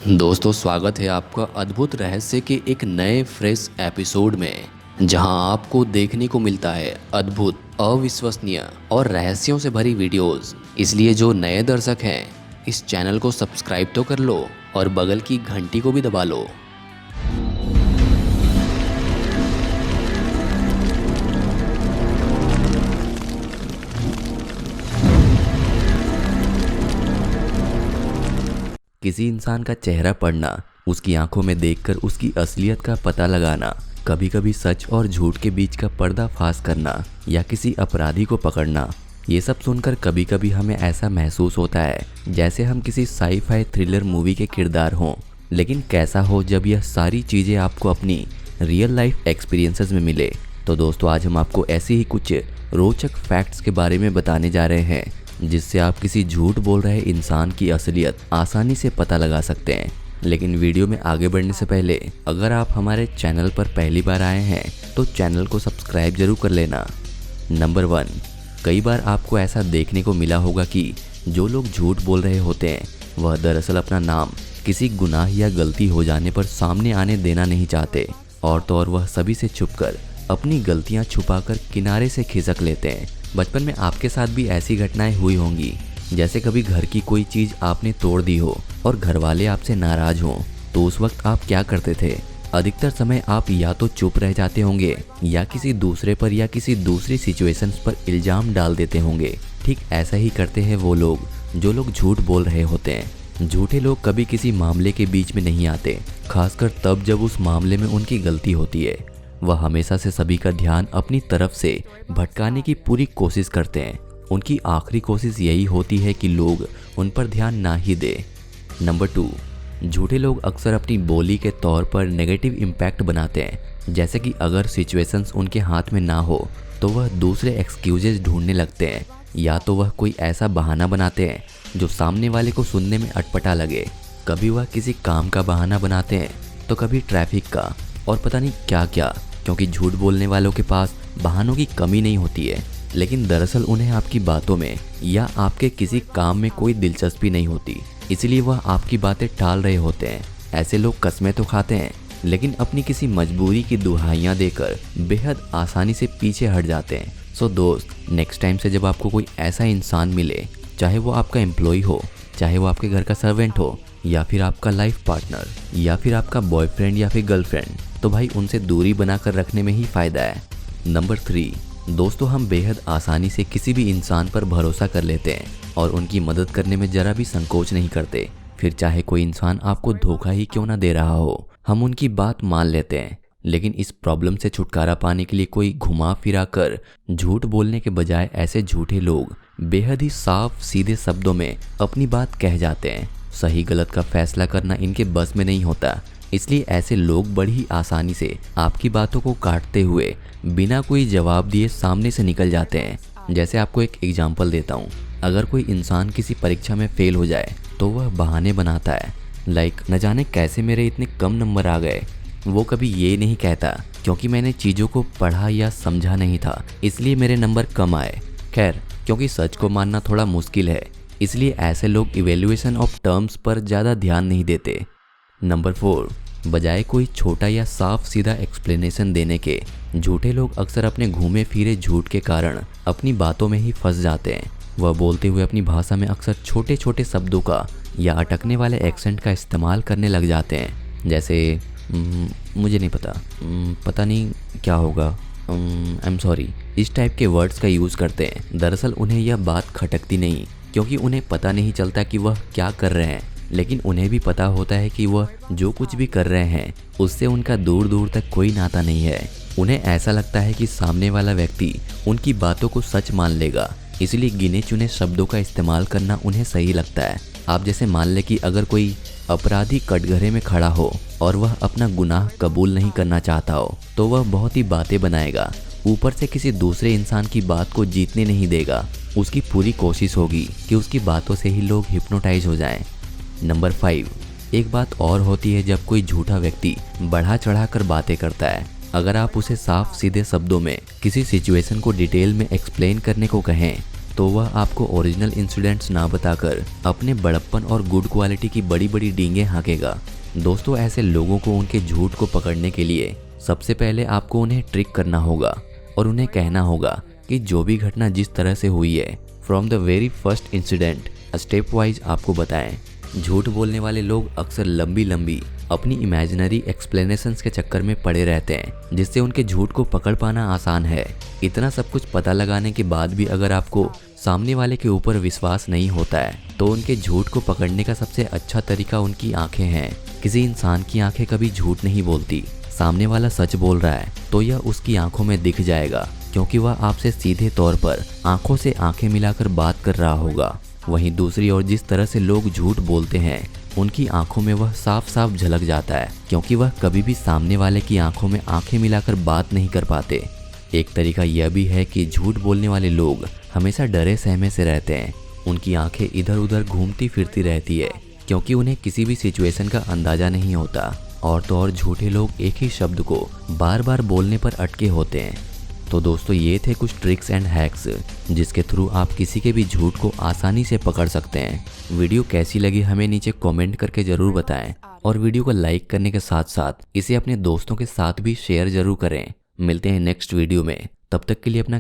दोस्तों स्वागत है आपका अद्भुत रहस्य के एक नए फ्रेश एपिसोड में, जहां आपको देखने को मिलता है अद्भुत, अविश्वसनीय और रहस्यों से भरी वीडियोस। इसलिए जो नए दर्शक हैं, इस चैनल को सब्सक्राइब तो कर लो और बगल की घंटी को भी दबा लो। किसी इंसान का चेहरा पढ़ना, उसकी आंखों में देखकर उसकी असलियत का पता लगाना, कभी कभी सच और झूठ के बीच का पर्दाफाश करना या किसी अपराधी को पकड़ना, ये सब सुनकर कभी कभी हमें ऐसा महसूस होता है जैसे हम किसी साई-फाई थ्रिलर मूवी के किरदार हों। लेकिन कैसा हो जब यह सारी चीज़ें आपको अपनी रियल लाइफ एक्सपीरियंसेस में मिले। तो दोस्तों, आज हम आपको ऐसी ही कुछ रोचक फैक्ट्स के बारे में बताने जा रहे हैं जिससे आप किसी झूठ बोल रहे इंसान की असलियत आसानी से पता लगा सकते हैं। लेकिन वीडियो में आगे बढ़ने से पहले अगर आप हमारे चैनल पर पहली बार आए हैं तो चैनल को सब्सक्राइब जरूर कर लेना। नंबर 1, कई बार आपको ऐसा देखने को मिला होगा कि जो लोग झूठ बोल रहे होते हैं वह दरअसल अपना नाम किसी गुनाह या गलती हो जाने पर सामने आने देना नहीं चाहते, और तो और वह सभी से छुपकर अपनी गलतियां छुपाकर किनारे से खिसक लेते हैं। बचपन में आपके साथ भी ऐसी घटनाएं हुई होंगी, जैसे कभी घर की कोई चीज़ आपने तोड़ दी हो और घर वाले आपसे नाराज हों, तो उस वक्त आप क्या करते थे? अधिकतर समय आप या तो चुप रह जाते होंगे या किसी दूसरे पर या किसी दूसरी सिचुएशंस पर इल्ज़ाम डाल देते होंगे। ठीक ऐसा ही करते हैं वो लोग जो लोग झूठ बोल रहे होते हैं। झूठे लोग कभी किसी मामले के बीच में नहीं आते, खासकर तब जब उस मामले में उनकी गलती होती है। वह हमेशा से सभी का ध्यान अपनी तरफ से भटकाने की पूरी कोशिश करते हैं। उनकी आखिरी कोशिश यही होती है कि लोग उन पर ध्यान ना ही दें। नंबर 2, झूठे लोग अक्सर अपनी बोली के तौर पर नेगेटिव इम्पैक्ट बनाते हैं। जैसे कि अगर सिचुएशंस उनके हाथ में ना हो तो वह दूसरे एक्सक्यूजेज ढूंढने लगते हैं, या तो वह कोई ऐसा बहाना बनाते हैं जो सामने वाले को सुनने में अटपटा लगे। कभी वह किसी काम का बहाना बनाते हैं तो कभी ट्रैफिक का, और पता नहीं क्या क्या, क्योंकि झूठ बोलने वालों के पास बहानों की कमी नहीं होती है। लेकिन दरअसल उन्हें आपकी बातों में या आपके किसी काम में कोई दिलचस्पी नहीं होती, इसलिए वह आपकी बातें टाल रहे होते हैं। ऐसे लोग कस्में तो खाते हैं, लेकिन अपनी किसी मजबूरी की दुहाइयाँ देकर बेहद आसानी से पीछे हट जाते हैं। सो दोस्त, नेक्स्ट टाइम से जब आपको कोई ऐसा इंसान मिले, चाहे वो आपका एम्प्लॉय हो, चाहे वो आपके घर का सर्वेंट हो, या फिर आपका लाइफ पार्टनर, या फिर आपका बॉयफ्रेंड या फिर गर्लफ्रेंड, तो भाई उनसे दूरी बनाकर रखने में ही फ़ायदा है। नंबर 3, दोस्तों, हम बेहद आसानी से किसी भी इंसान पर भरोसा कर लेते हैं और उनकी मदद करने में ज़रा भी संकोच नहीं करते। फिर चाहे कोई इंसान आपको धोखा ही क्यों ना दे रहा हो, हम उनकी बात मान लेते हैं। लेकिन इस प्रॉब्लम से छुटकारा पाने के लिए कोई घुमा फिरा कर झूठ बोलने के बजाय ऐसे झूठे लोग बेहद ही साफ सीधे शब्दों में अपनी बात कह जाते हैं। सही गलत का फैसला करना इनके बस में नहीं होता, इसलिए ऐसे लोग बड़ी ही आसानी से आपकी बातों को काटते हुए बिना कोई जवाब दिए सामने से निकल जाते हैं। जैसे आपको एक एग्जांपल देता हूँ, अगर कोई इंसान किसी परीक्षा में फेल हो जाए तो वह बहाने बनाता है, लाइक न जाने कैसे मेरे इतने कम नंबर आ गए। वो कभी ये नहीं कहता क्योंकि मैंने चीज़ों को पढ़ा या समझा नहीं था इसलिए मेरे नंबर कम आए। खैर, क्योंकि सच को मानना थोड़ा मुश्किल है, इसलिए ऐसे लोग इवेल्युएशन ऑफ टर्म्स पर ज़्यादा ध्यान नहीं देते। नंबर 4, बजाय कोई छोटा या साफ सीधा एक्सप्लेनेशन देने के, झूठे लोग अक्सर अपने घूमे फिरे झूठ के कारण अपनी बातों में ही फंस जाते हैं। वह बोलते हुए अपनी भाषा में अक्सर छोटे छोटे शब्दों का या अटकने वाले एक्सेंट का इस्तेमाल करने लग जाते हैं। जैसे मुझे नहीं पता, पता नहीं क्या होगा, आई एम सॉरी, इस टाइप के वर्ड्स का यूज़ करते हैं। दरअसल उन्हें यह बात खटकती नहीं, क्योंकि उन्हें पता नहीं चलता कि वह क्या कर रहे हैं। लेकिन उन्हें भी पता होता है कि वह जो कुछ भी कर रहे हैं उससे उनका दूर दूर तक कोई नाता नहीं है। उन्हें ऐसा लगता है कि सामने वाला व्यक्ति उनकी बातों को सच मान लेगा, इसलिए गिने चुने शब्दों का इस्तेमाल करना उन्हें सही लगता है। आप जैसे मान लें कि अगर कोई अपराधी कटघरे में खड़ा हो और वह अपना गुनाह कबूल नहीं करना चाहता हो, तो वह बहुत ही बातें बनाएगा, ऊपर से किसी दूसरे इंसान की बात को जीतने नहीं देगा। उसकी पूरी कोशिश होगी कि उसकी बातों से ही लोग हिप्नोटाइज हो जाएं। नंबर 5, एक बात और होती है जब कोई झूठा व्यक्ति बढ़ा चढ़ा कर बातें करता है। अगर आप उसे साफ सीधे शब्दों में किसी सिचुएशन को डिटेल में एक्सप्लेन करने को कहें तो वह आपको ओरिजिनल इंसिडेंट्स ना बताकर अपने बड़प्पन और गुड क्वालिटी की बड़ी बड़ी डींगे हाँकेगा। दोस्तों, ऐसे लोगों को उनके झूठ को पकड़ने के लिए सबसे पहले आपको उन्हें ट्रिक करना होगा और उन्हें कहना होगा कि जो भी घटना जिस तरह से हुई है from the very first incident step wise आपको बताएं। झूठ बोलने वाले लोग अक्सर लंबी लंबी अपनी इमेजिनरी एक्सप्लेनेशंस के चक्कर में पड़े रहते हैं, जिससे उनके झूठ को पकड़ पाना आसान है। इतना सब कुछ पता लगाने के बाद भी अगर आपको सामने वाले के ऊपर विश्वास नहीं होता है तो उनके झूठ को पकड़ने का सबसे अच्छा तरीका उनकी आंखें हैं। किसी इंसान की आंखें कभी झूठ नहीं बोलती। सामने वाला सच बोल रहा है तो यह उसकी आंखों में दिख जाएगा, क्योंकि वह आपसे सीधे तौर पर आंखों से आंखें मिलाकर बात कर रहा होगा। वहीं दूसरी ओर जिस तरह से लोग झूठ बोलते हैं उनकी आंखों में वह साफ साफ झलक जाता है, क्योंकि वह कभी भी सामने वाले की आंखों में आंखें मिलाकर बात नहीं कर पाते। एक तरीका यह भी है कि झूठ बोलने वाले लोग हमेशा डरे सहमे से रहते हैं। उनकी आंखें इधर उधर घूमती फिरती रहती है, क्योंकि उन्हें किसी भी सिचुएशन का अंदाजा नहीं होता। और तो और झूठे लोग एक ही शब्द को बार बार बोलने पर अटके होते हैं। तो दोस्तों, ये थे कुछ ट्रिक्स एंड हैक्स जिसके थ्रू आप किसी के भी झूठ को आसानी से पकड़ सकते हैं। वीडियो कैसी लगी हमें नीचे कमेंट करके ज़रूर बताएं और वीडियो को लाइक करने के साथ साथ इसे अपने दोस्तों के साथ भी शेयर ज़रूर करें। मिलते हैं नेक्स्ट वीडियो में, तब तक के लिए अपना